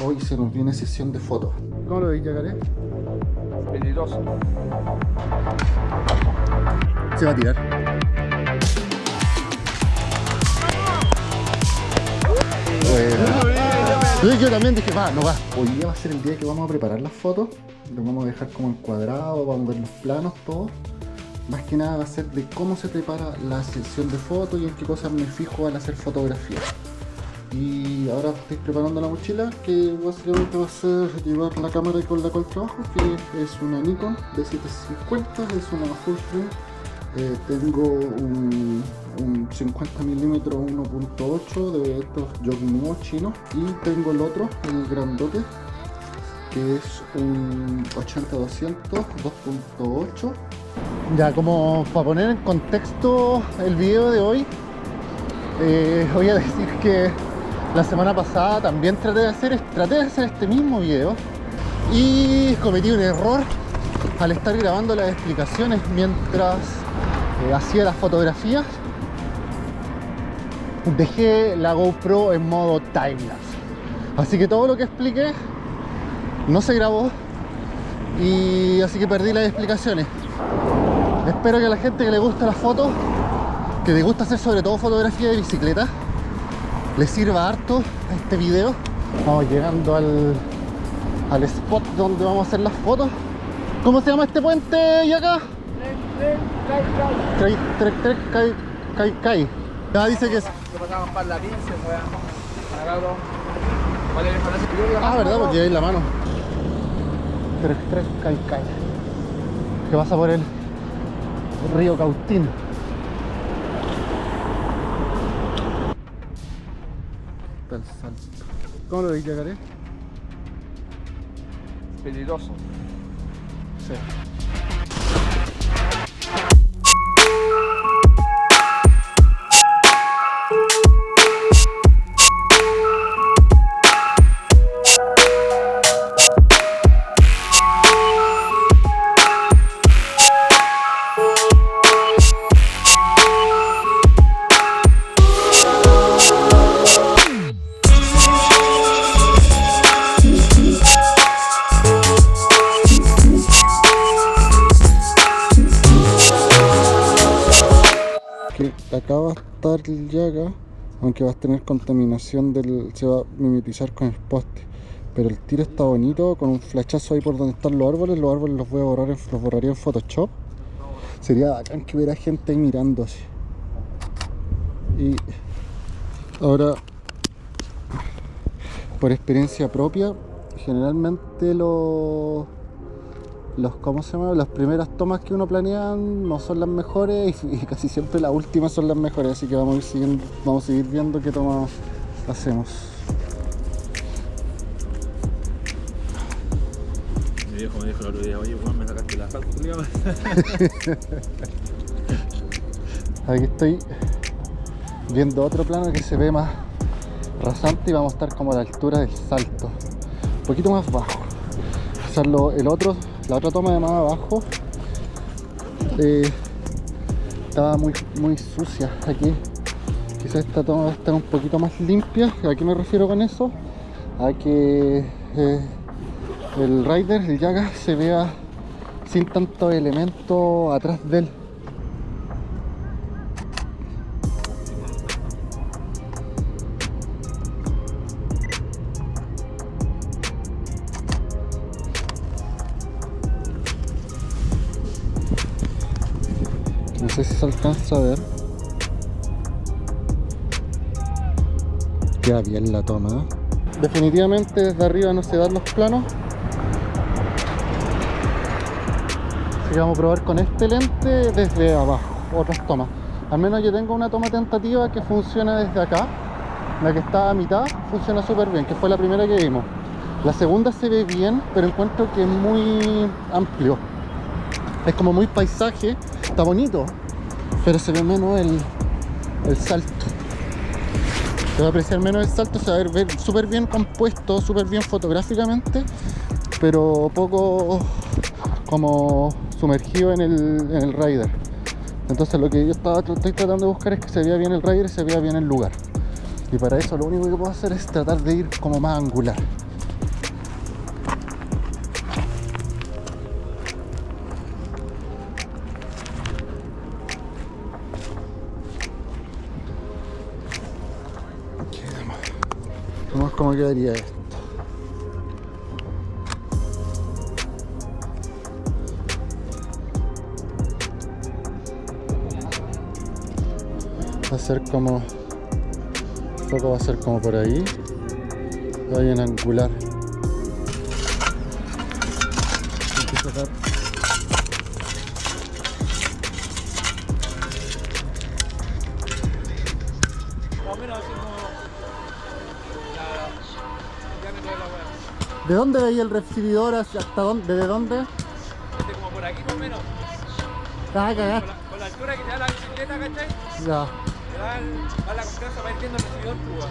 hoy se nos viene sesión de fotos. ¿Cómo lo veis, Yacaré? Peligroso. Se va a tirar. Bueno. Yo también dije, no va. Hoy día va a ser el día que vamos a preparar las fotos. Lo vamos a dejar como encuadrado, vamos a ver los planos, todo. Más que nada va a ser de cómo se prepara la sesión de fotos y en qué cosas me fijo al hacer fotografía. Y ahora estoy preparando la mochila, que básicamente va a ser llevar la cámara con la cual trabajo, que es una Nikon D750, es una full frame. Tengo un 50mm 1.8 de estos jogging mode chinos, y tengo el otro, el grandote, que es un 80-200 2.8. Ya, como para poner en contexto el video de hoy, voy a decir que la semana pasada también traté de hacer este mismo video y cometí un error al estar grabando las explicaciones mientras hacía las fotografías. Dejé la GoPro en modo timelapse, así que todo lo que expliqué no se grabó y así que perdí las explicaciones. Espero que a la gente que le gusta las fotos, que le gusta hacer sobre todo fotografía de bicicleta, les sirva harto este video. Vamos llegando al spot donde vamos a hacer las fotos. ¿Cómo se llama este puente y acá? Trek. Ya dice que es... pasaban para la pinza, verdad, porque lleváis la mano. Trek, que pasa por el río Cautín. Está el salto. ¿Cómo lo veis, Yacaré? Peligroso. Sí. Acá va a estar el Yaga, aunque va a tener contaminación se va a mimetizar con el poste, pero el tiro está bonito, con un flechazo ahí por donde están los árboles los voy a borrar, los borraría en Photoshop. Sería bacán que hubiera gente ahí mirando así. Y ahora, por experiencia propia, generalmente ¿cómo se llama? Las primeras tomas que uno planea no son las mejores y casi siempre las últimas son las mejores, así que vamos a seguir viendo qué tomas hacemos. Mi viejo me dijo el otro día, oye, me sacaste la calculadora. Aquí estoy viendo otro plano que se ve más rasante y vamos a estar como a la altura del salto, un poquito más bajo. La otra toma de más abajo estaba muy sucia. Aquí quizás esta toma va a estar un poquito más limpia. ¿A qué me refiero con eso? A que el rider, el Yaga, se vea sin tanto elemento atrás de él. No sé si se alcanza a ver. Queda bien la toma, ¿eh? Definitivamente desde arriba no se dan los planos. Así que vamos a probar con este lente desde abajo, otras tomas. Al menos yo tengo una toma tentativa que funciona desde acá. La que está a mitad funciona súper bien, que fue la primera que vimos. La segunda se ve bien, pero encuentro que es muy amplio. Es como muy paisaje, está bonito, pero se ve menos el salto. Se va a apreciar menos el salto, se va a ver súper bien compuesto, súper bien fotográficamente, pero poco como sumergido en el rider. Entonces lo que yo estoy tratando de buscar es que se vea bien el rider y se vea bien el lugar. Y para eso lo único que puedo hacer es tratar de ir como más angular. cómo quedaría esto. Va a ser como... El foco va a ser como por ahí. Va bien angular. Hay que sacar. Más o menos así como el diámetro de la hueá. ¿De dónde veía el recibidor? ¿Hasta dónde? ¿Desde dónde? Como por aquí más o menos. Ah, cagá. Con la altura que te da la bicicleta, ¿cachai? Ya. Te da la confianza para ir viendo el recibidor, pues.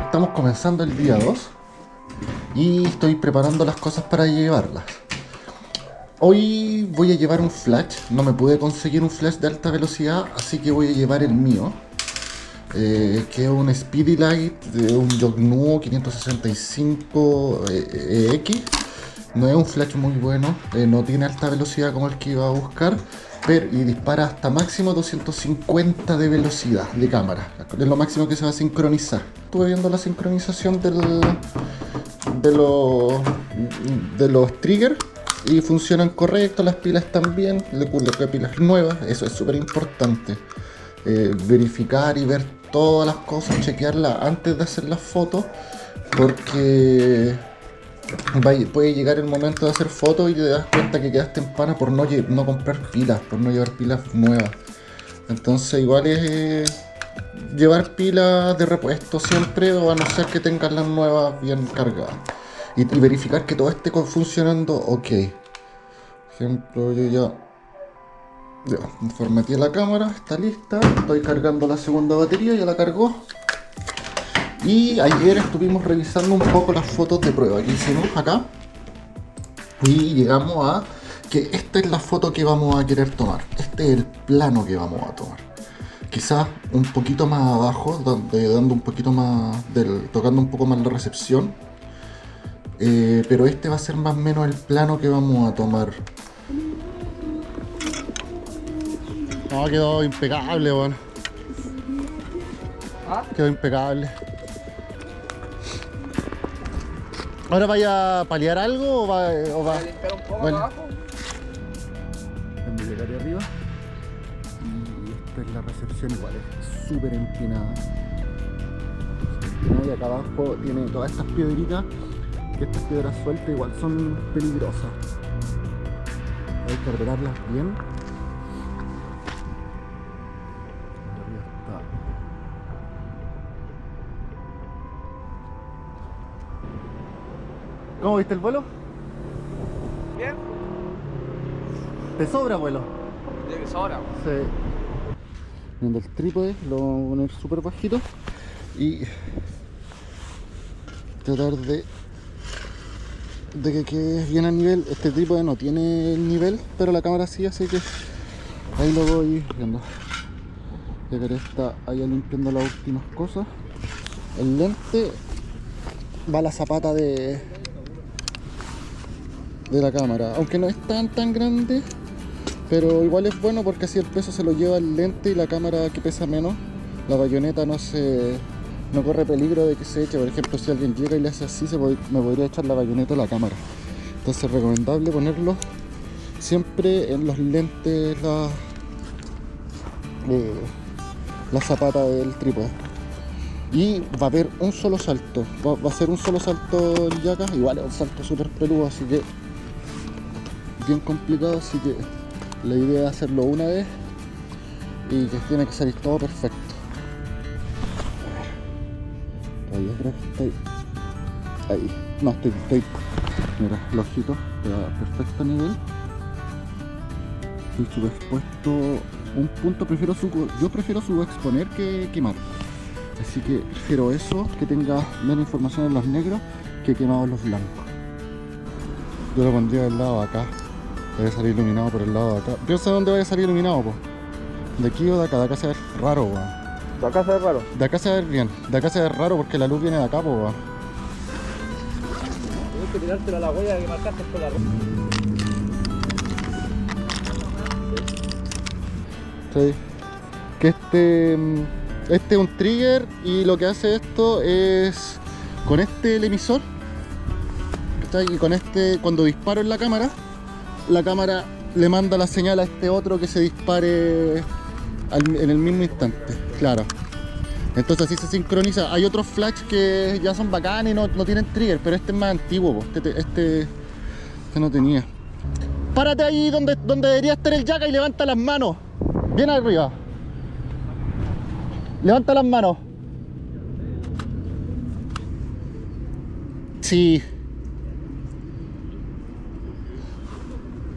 Estamos comenzando el día 2 y estoy preparando las cosas para llevarlas. Hoy voy a llevar un flash, no me pude conseguir un flash de alta velocidad, así que voy a llevar el mío, que es un Speedy Light de un Yongnuo 565 EX. No es un flash muy bueno, no tiene alta velocidad como el que iba a buscar, pero y dispara hasta máximo 250 de velocidad de cámara. Es lo máximo que se va a sincronizar. Estuve viendo la sincronización de los triggers y funcionan correctos, las pilas también, le coloqué pilas nuevas, eso es súper importante. Verificar y ver todas las cosas, chequearlas antes de hacer las fotos, porque puede llegar el momento de hacer fotos y te das cuenta que quedaste en pana por no comprar pilas, por no llevar pilas nuevas. Entonces igual es llevar pilas de repuesto siempre, o a no ser que tengas las nuevas bien cargadas. Y verificar que todo esté funcionando ok. Por ejemplo, yo ya formateé la cámara, está lista, estoy cargando la segunda batería, ya la cargó. Y ayer estuvimos revisando un poco las fotos de prueba que hicimos acá. Y llegamos a que esta es la foto que vamos a querer tomar. Este es el plano que vamos a tomar. Quizás un poquito más abajo, dando un poquito más, tocando un poco más la recepción. Pero este va a ser más o menos el plano que vamos a tomar. No, quedó impecable, bueno. ¿Ah? Quedó impecable. ¿Ahora vaya a paliar algo o va? Voy a limpiar un poco Bueno. abajo. Vamos a llegar ahí arriba. Y esta es la recepción, igual es súper empinada. Y acá abajo tiene todas estas piedritas, que estas piedras sueltas igual son peligrosas. Hay que arreglarlas bien. Arriba está. ¿Cómo viste el vuelo? Bien. ¿Te sobra vuelo? Tiene que sobra. Sí. Viendo el trípode, lo vamos a poner súper bajito y tratar de que quede bien a nivel. Este trípode no tiene el nivel, pero la cámara sí, así que ahí lo voy viendo. Ya que está allá limpiando las últimas cosas. El lente va a la zapata de la cámara, aunque no es tan grande, pero igual es bueno porque así el peso se lo lleva el lente y la cámara, que pesa menos, la bayoneta no corre peligro de que se eche. Por ejemplo, si alguien llega y le hace así, me podría echar la bayoneta a la cámara. Entonces es recomendable ponerlo siempre en los lentes, la zapata del trípode. Y va a haber un solo salto, va a ser un solo salto el Yaka, igual es un salto súper peludo, así que bien complicado, así que la idea es hacerlo una vez y que tiene que salir todo perfecto. Ahí creo que estoy ahí, no estoy mira, el ojito queda perfecto nivel. Estoy subexpuesto un punto, yo prefiero subexponer que quemar, así que prefiero eso, que tenga menos información en los negros que quemado en los blancos. Yo lo pondría del lado de acá, debe salir iluminado por el lado de acá. Piensa dónde vaya a salir iluminado, pues. De aquí o de acá se ve raro, weón. De acá se ve raro. De acá se ve bien. De acá se ve raro porque la luz viene de acá, po, weón. Tienes que tirártela a la huella que marcaste con la ropa. Sí. Que este es un trigger y lo que hace esto es con el emisor, ¿cachai? Y con cuando disparo en la cámara le manda la señal a este otro que se dispare en el mismo instante, claro. Entonces así se sincroniza. Hay otros flash que ya son bacanes y no tienen trigger, pero este es más antiguo, po. Este no tenía. Párate ahí donde debería estar el Yaka y levanta las manos. Bien arriba. Levanta las manos. Sí.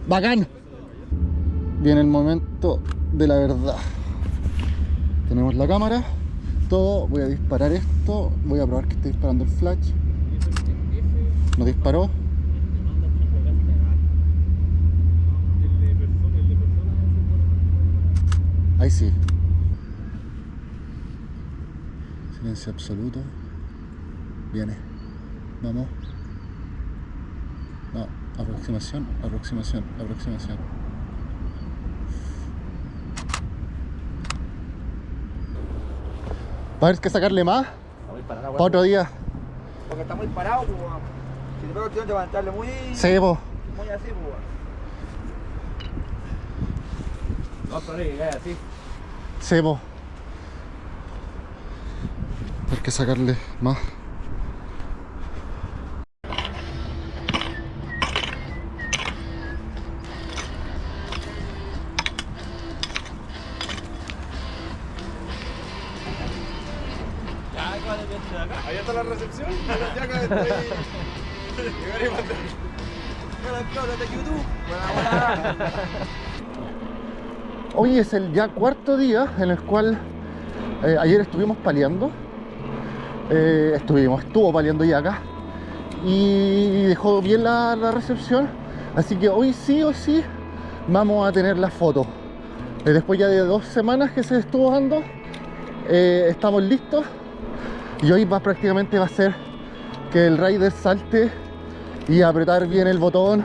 Bacán. Viene el momento de la verdad. Tenemos la cámara. Todo. Voy a disparar esto. Voy a probar que esté disparando el flash. No disparó. Ahí sí. Silencio absoluto. Viene. Vamos. No. Aproximación. ¿Va a haber que sacarle más? Para otro día. Porque está muy parado, pues. Si te pego el tirón te va a entrarle muy... Sí, po. Muy así, pues. No, pero que cae así. Sí, po. Hay que sacarle más. Ahí está la recepción. Ya acá estoy. Llegar y mandar. Hola, de YouTube. Buena. Hoy es el ya cuarto día en el cual ayer estuvimos paleando. Estuvo paleando Yaka y dejó bien la recepción. Así que hoy sí o sí vamos a tener la foto. Después ya de 2 semanas que se estuvo dando, estamos listos. Y hoy prácticamente va a ser que el rider salte y apretar bien el botón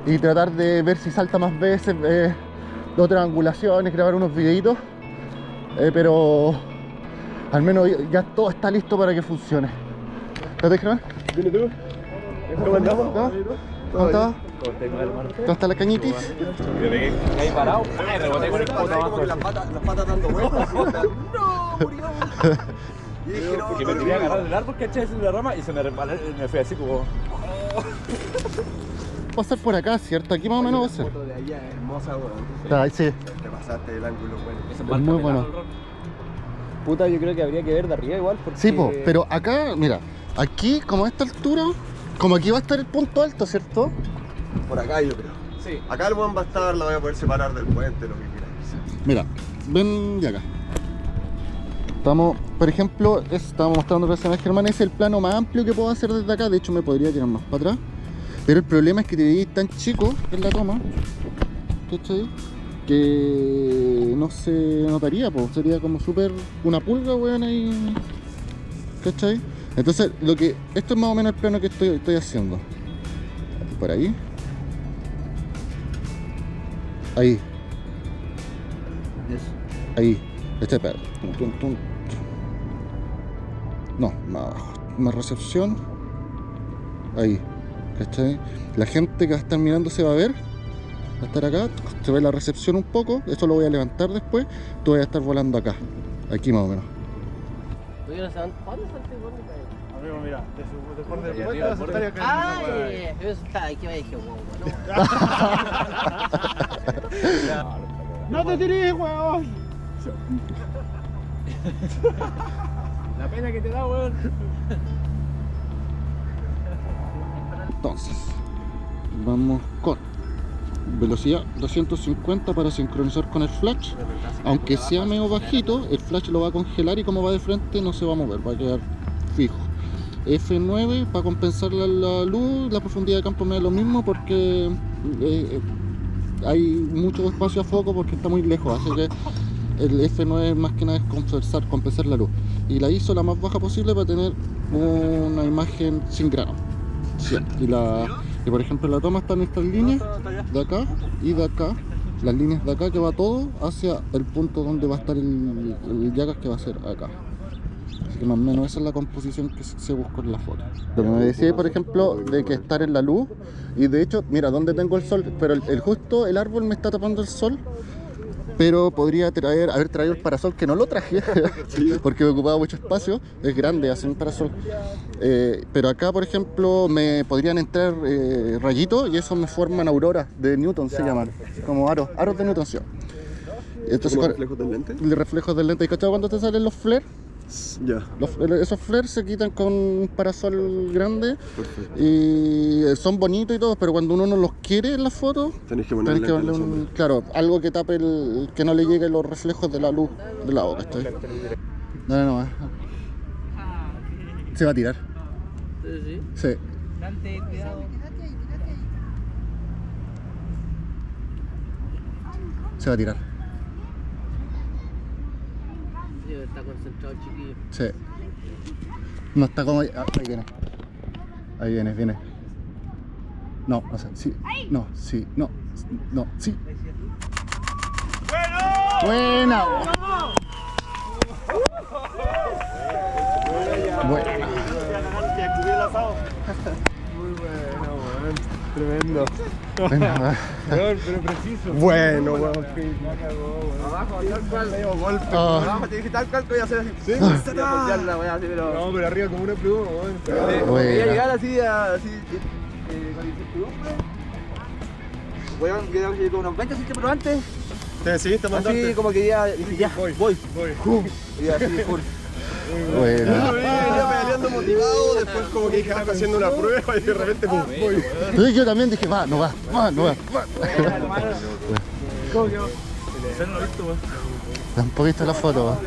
y tratar de ver si salta más veces, otras angulaciones, grabar unos videitos, pero al menos ya todo está listo para que funcione. ¿Qué te crees? Dile tú. ¿Cómo andamos? ¿Cómo estás? ¿Cómo estás, hermano? ¿Cómo está la cañitis? Ahí parado. Ay, reboté con el puto Como abajo. que las patas dando vueltas. ¡No! ¡Murió! Y dije, no, Que me quería agarrar del árbol, ¿cachai? De la rama y se me resbaló y me fui así como... Va a ser por acá, ¿cierto? Aquí más o menos va a ser. La foto de allá es hermosa, weón. Ahí sí, Te pasaste el ángulo, bueno. es muy bueno. Puta, yo creo que habría que ver de arriba igual porque... Sí, po, pero acá, mira, aquí como a esta altura, como aquí va a estar el punto alto, ¿cierto? Por acá yo creo. Sí. Acá el weón va a estar, la voy a poder separar del puente, lo que quieras. Mira, ven de acá. Estamos, por ejemplo, estamos mostrando recién a Germán, es el plano más amplio que puedo hacer desde acá. De hecho me podría tirar más para atrás, pero el problema es que te veis tan chico en la toma, ¿cachai? Que no se notaría, pues sería como súper una pulga, weón, ahí, ¿cachai? Entonces, esto es más o menos el plano que estoy haciendo. Por ahí. Ahí. Ahí. Espera. No, más abajo. Más recepción. Ahí. ¿Cachai? La gente que va a estar mirando se va a ver. Va a estar acá. Se ve la recepción un poco. Eso lo voy a levantar después. Tú vas a estar volando acá. Aquí más o menos. Oye, no sé, ¿dónde salté? Amigo, mira, después del puente puente va a saltar y ¡Ay! Eso está aquí, me dije, ¡No te tires, weón! La pena que te da, weón. Entonces, vamos con velocidad 250 para sincronizar con el flash. Aunque sea medio bajito, el flash lo va a congelar y como va de frente no se va a mover, va a quedar fijo. F9 para compensar la luz, la profundidad de campo me da lo mismo porque hay mucho espacio a foco porque está muy lejos, así que El F9 más que nada es compensar la luz. Y la ISO la más baja posible para tener una imagen sin grano. Siempre. Y por ejemplo la toma está en estas líneas de acá y de acá. Las líneas de acá que va todo hacia el punto donde va a estar el Jackass, que va a ser acá. Así que más o menos esa es la composición que se buscó en la foto. Lo que me decía, por ejemplo, de que estar en la luz, y de hecho, mira, donde tengo el sol, pero justo el árbol me está tapando el sol, pero podría haber traído el parasol, que no lo traje, porque me ocupaba mucho espacio, es grande, hace un parasol. Pero acá, por ejemplo, me podrían entrar rayitos y eso me forman auroras de Newton, se llaman, como aros de Newton. ¿Sí? Entonces, ¿Como reflejos del lente? Reflejos del lente. ¿Y cachado cuando te salen los flares? Ya. Esos flares se quitan con un parasol grande. Perfecto. Y son bonitos y todo, pero cuando uno no los quiere en la foto, Tenés que ponerle claro, algo que tape que no le llegue los reflejos de la luz de la boca. No. Se va a tirar. Sí. Dante, cuidado. Se va a tirar. Está concentrado el chiquillo. Sí. No está como... ahí viene. Ahí viene. No sé. Sí. No, sí. No. No, sí. ¡Buena! Buena. Tremendo. Buena. Pero preciso. Bueno, weón. Abajo, tal cual. Golpe. Abajo, te dije tal cual que voy a hacer así. Sí. La voy a hacer, pero. No, pero arriba como una pluma, weón. Voy a llegar así, con incertidumbre. Voy a llegar con unos 20 centímetros antes. ¿Te decidiste mandarte? Así como que ya, dije, ya, voy. Y así, full. Buena. Venía pedaleando motivado, después como que dije, haciendo una prueba y de repente pum, voy. Entonces yo también dije, no va. ¿Cómo quedó? Ese no lo he visto, weón. Tampoco he visto la foto. ¿Va?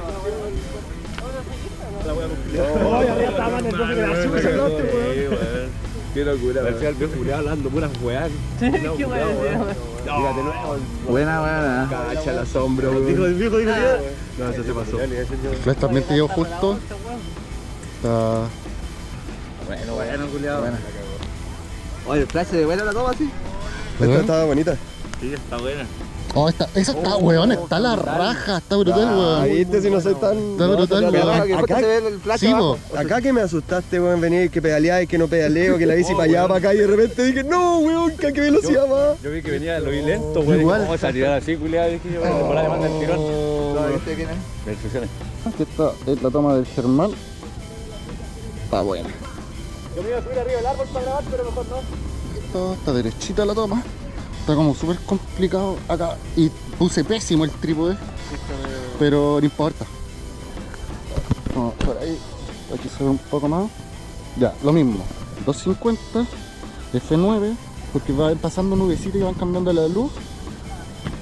Qué locura, Parecía el viejo culiao hablando puras weas. Qué bueno. Dígate nuevo. Buena. Cacha la sombra, weón. Dijo el viejo. No, eso se pasó. El flash también te llegó justo. Está... Bueno, culiao. Buena. Oye, el flash se buena la toma así. Esta estaba bonita. Sí, está buena. Oh, esa está, weón, está la raja, está brutal, weón. Viste si no soy tan... Está brutal, Pero weón. que después se ve el flash Sí, abajo. Acá que me asustaste, weón, venía que pedaleaba y que no pedaleo, que la bici para allá, para acá y de repente dije, no, weón, que a qué velocidad va. Yo vi que venía, lo vi lento, weón. Igual. ¿Cómo vas a tirar así, culiao? Dije yo, bueno, por la demanda del tirón. ¿Este quién es? De instrucciones. Esta es la toma del Germán. Está buena. Yo me iba a subir arriba del árbol para grabar, pero mejor no. Está derechita la toma. Está como súper complicado acá. Y puse pésimo el trípode. Pero no importa. Vamos por ahí. Aquí se ve un poco más. Ya, lo mismo. 250. F9. Porque va pasando nubecitas y van cambiando la luz.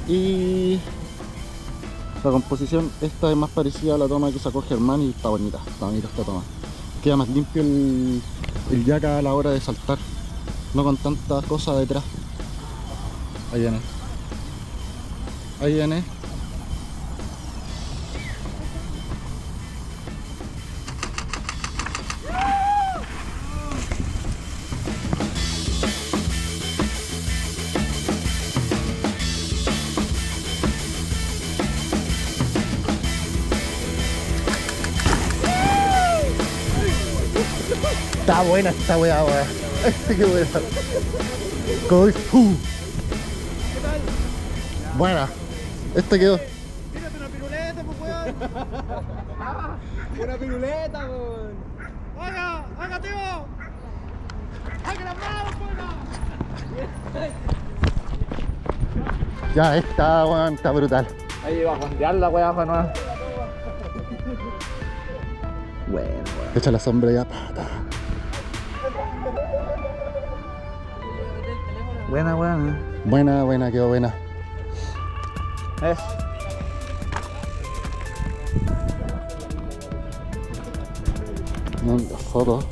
Y la composición esta es más parecida a la toma que sacó Germán y está bonita esta toma. Queda más limpio el Jackass a la hora de saltar. No con tanta cosa detrás. Ahí viene. Está buena esta weá, weá. Qué buena. ¿Cómo es? Buena. Esta quedó. Tírate una piruleta, pues, weón. Una piruleta, weón. ¡Haga, tío! ¡Haga las manos, weón! Ya, esta weón está brutal. Ahí va a fondear la weá, nueva. Bueno. Echa la sombra ya. Buena, quedó buena. Foto.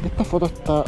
Esta foto está